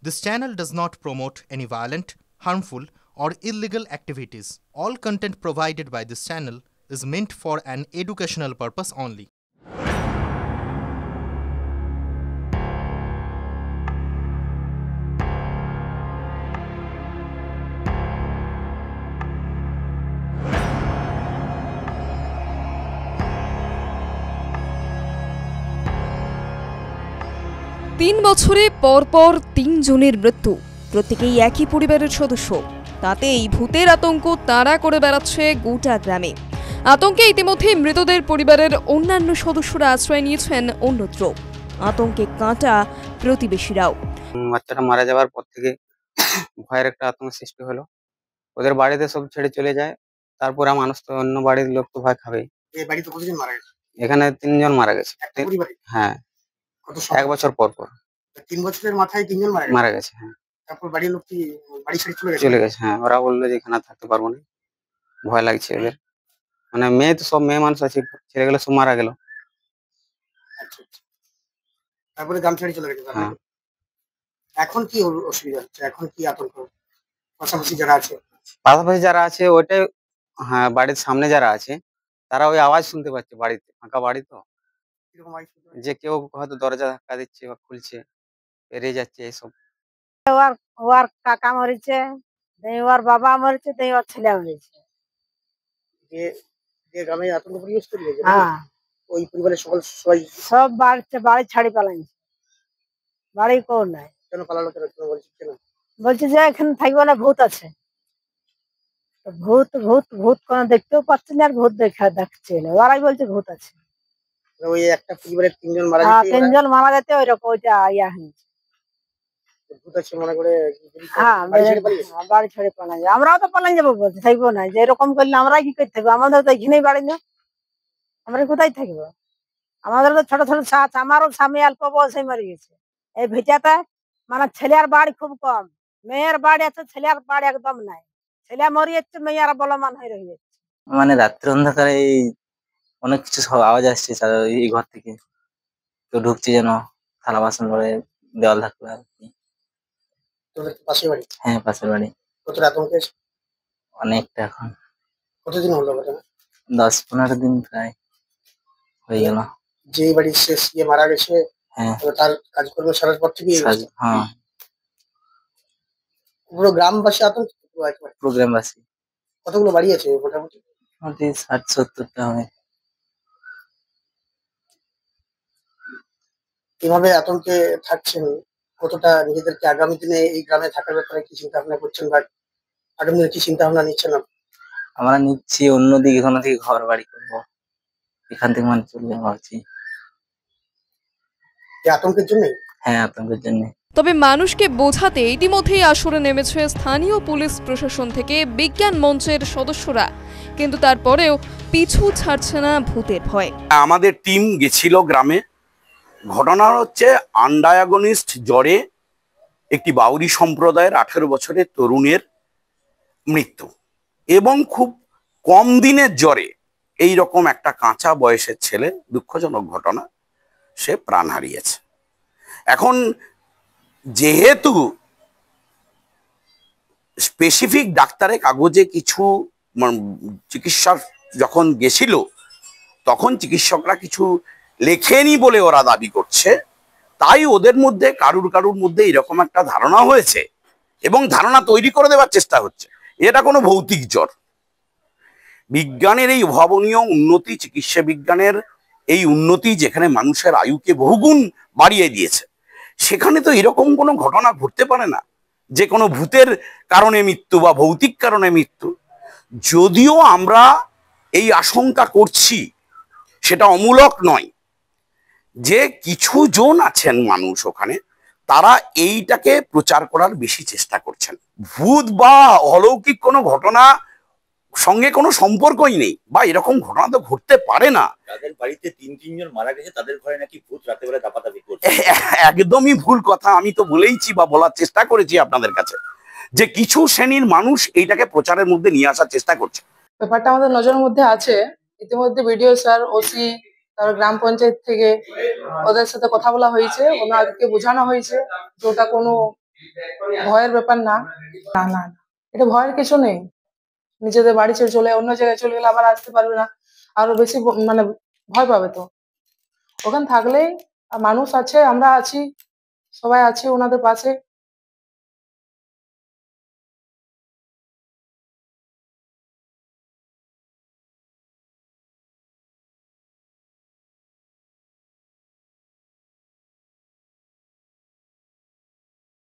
This channel does not promote any violent, harmful, or illegal activities. All content provided by this channel is meant for an educational purpose only. ৩ বছরে পরপর ৩ জনের মৃত্যু, প্রত্যেকেই একই পরিবারের সদস্য। তাতেই ভূতের আতঙ্ক তাড়া করে বেড়াচ্ছে গোটা গ্রামে। আতঙ্কে ইতিমধ্যে মৃতদের পরিবারের অন্যান্য সদস্যরা আশ্রয় নিয়েছেন অন্যত্র। আতঙ্কে কাঁটা প্রতিবেশীরাও। বাচ্চাটা মারা যাওয়ার পর থেকে ভয়ের একটা আতঙ্ক সৃষ্টি হলো। ওদের বাড়িতে সব ছেড়ে চলে যায়, তারপরে মানুষ তো অন্য বাড়ির লোক তো ভয় খাবেই। এখানে ৩ জন মারা গেছে। হ্যাঁ, ১ বছর পর পর ৩ বছরের মাথায় ৩ জন মারা গেছে। হ্যাঁ, তারপর বাড়ির লোক কি বাড়ি ছেড়ে চলে গেছে। হ্যাঁ, ওরা বললো যে এখানে থাকতে পারবো না, ভয় লাগছে এদের। মানে মেয়ে তো সব মেয়ে মানুষ আছে, ছেড়ে গেলে সব মারা গেল। তারপরে গ্রাম ছেড়ে চলে গেছে। হ্যাঁ, এখন কি অসুবিধা হচ্ছে? এখন কি আতঙ্ক? পাশাপাশি যারা আছে ওইটাই। হ্যাঁ, বাড়ির সামনে যারা আছে তারা ওই আওয়াজ শুনতে পাচ্ছে, বাড়িতে ফাঁকা বাড়ি তো, যে কেউ হয়তো দরজা ধাক্কা দিচ্ছে বা খুলছে, বেরিয়ে যাচ্ছে এইসব। ওর কাকা মরেছে, ওর বাবা মরেছে, ওর ছেলে মরেছে। যে গ্রামে আতঙ্ক পরিবেশ তৈরি হয়েছে, হ্যাঁ, ওই পরিবারের সবাই সব বাড়ি ছাড়ি পালাইছে। বাড়ি কোন নাই। কেন পালালো? কেন বলছে যে এখানে থাকবে না, ভূত আছে। ভূত ভূত ভূত কোনো দেখতেও পাচ্ছি না, আর ভূত দেখছে না। ওরাই বলছে ভূত আছে। ওই একটা পরিবারের ৩ জন মারা যেতে, ৩ জন মারা যেতে ওইরকম ওইটা ইয়া হয়েছে। ভূত আছে মনে করে বাড়ি ছেড়ে পালাই যায়। আমরাও তো পালাই যাবো, বলছি থাকবো না। যে এরকম করলে আমরা কি করতে থাকবো? আমাদের তো এখানেই বাড়ি না, আমরা কোথায় থাকবো? আমাদের তো ছোট ছোট ছাঁচ। আমারও স্বামী অল্প বয়সে মরে গেছে এই ভিটাতে। মানে ছেলের বাড়ি খুব কম, মেয়ের বাড়ি আছে, ছেলের বাড়ি একদম নাই। ছেলে মরে যাচ্ছে, মেয়েরা বলমান হয়ে রয়ে যাচ্ছে। মানে রাত্রে অন্ধকারে অনেক কিছু সব আওয়াজ আসছে এই ঘর থেকে, কেউ ঢুকছে যেন, থালা বাসন করে দেওয়াল থাকবে আর কি। পাশের বাড়ি? হ্যাঁ, পাশের বাড়ি। কতটা আতঙ্কে? অনেকটা। এখন কতদিন হলো ঘটনা? ১০-১৫ দিন প্রায় হয়ে গেল। যে বাড়ি শেষ মারা গেছে, হ্যাঁ, তার কাজকর্ম সারার পর থেকে হ্যাঁ, পুরো গ্রামবাসী আতঙ্ক? পুরো গ্রামবাসী। কতগুলো বাড়ি আছে মোটামুটি? ৬০-৭০টা হবে। এভাবে আতঙ্কে থাকছেন, কতটা নিজেদেরকে আগামী দিনে এই গ্রামে থাকার ব্যাপারে কি চিন্তা ভাবনা করছেন, বা আগামী দিনে কি চিন্তা ভাবনা নিচ্ছেন? আমরা নিচ্ছি অন্যদিকে, কোনো দিকে ঘর বাড়ি করবো, এখান থেকে মানে চলে ভাবছি। আতঙ্কের জন্য? হ্যাঁ, আতঙ্কের জন্য। তবে মানুষকে বোঝাতে ইতিমধ্যেই আসরে নেমেছে স্থানীয় পুলিশ প্রশাসন থেকে বিজ্ঞান মঞ্চের সদস্যরা, কিন্তু তারপরেও পিছু ছাড়ছে না ভূতের ভয়। আমাদের টিম গেছিল গ্রামে। ঘটনা হচ্ছে আনডায়াগনিস্ট জ্বরে একটি বাউরি সম্প্রদায়ের 18 বছরের তরুণের মৃত্যু, এবং খুব কম দিনের জ্বরে এই রকম একটা কাঁচা বয়সের ছেলে, দুঃখজনক ঘটনা, সে প্রাণ হারিয়েছে। এখন যেহেতু স্পেসিফিক ডাক্তারের কাগজে কিছু চিকিৎসার যখন গেছিল, তখন চিকিৎসকরা কিছু লেখেনি বলে ওরা দাবি করছে, তাই ওদের মধ্যে কারুর মধ্যে এরকম একটা ধারণা হয়েছে এবং ধারণা তৈরি করে দেওয়ার চেষ্টা হচ্ছে এটা কোনো ভৌতিক জ্বর। বিজ্ঞানের এই অভাবনীয় উন্নতি, চিকিৎসা বিজ্ঞানের এই উন্নতি যেখানে মানুষের আয়ুকে বহুগুণ বাড়িয়ে দিয়েছে, সেখানে তো এরকম কোনো ঘটনা ঘটতে পারে না যে কোনো ভূতের কারণে মৃত্যু বা ভৌতিক কারণে মৃত্যু। যদিও আমরা এই আশঙ্কা করছি, সেটা অমূলক নয় যে কিছু জন আছেন মানুষ ওখানে, তারা এইটাকে প্রচার করার বেশি চেষ্টা করছেন। ভূত বা অলৌকিক কোনো ঘটনা সঙ্গে কোনো সম্পর্কই নেই, বা এরকম ঘটনা তো ঘটতে পারে না। তাদের বাড়িতে ৩ জন মারা গেছে, তাদের ঘরে নাকি ভূত রাতে বেলা দাপাদাপি করছে। একদমই ভুল কথা। আমি তো বলেইছি বা বলার চেষ্টা করেছি আপনাদের কাছে যে কিছু শ্রেণীর মানুষ এইটাকে প্রচারের মধ্যে নিয়ে আসার চেষ্টা করছে। ব্যাপারটা আমাদের নজরের মধ্যে আছে। ইতিমধ্যে বিডিও স্যার, ওসি, তারপর গ্রাম পঞ্চায়েত থেকে ওদের সাথে কথা বলা হয়েছে, ওনাদেরকে বোঝানো হয়েছে যে ওটা কোনো ভয়ের ব্যাপার না, না না না, এটা ভয়ের কিছু নেই। নিজেদের বাড়ি ছেড়ে চলে অন্য জায়গায় চলে গেলে আবার আসতে পারবে না, আরো বেশি মানে ভয় পাবে। তো ওখানে থাকলেই মানুষ আছে, আমরা আছি, সবাই আছি ওনাদের পাশে।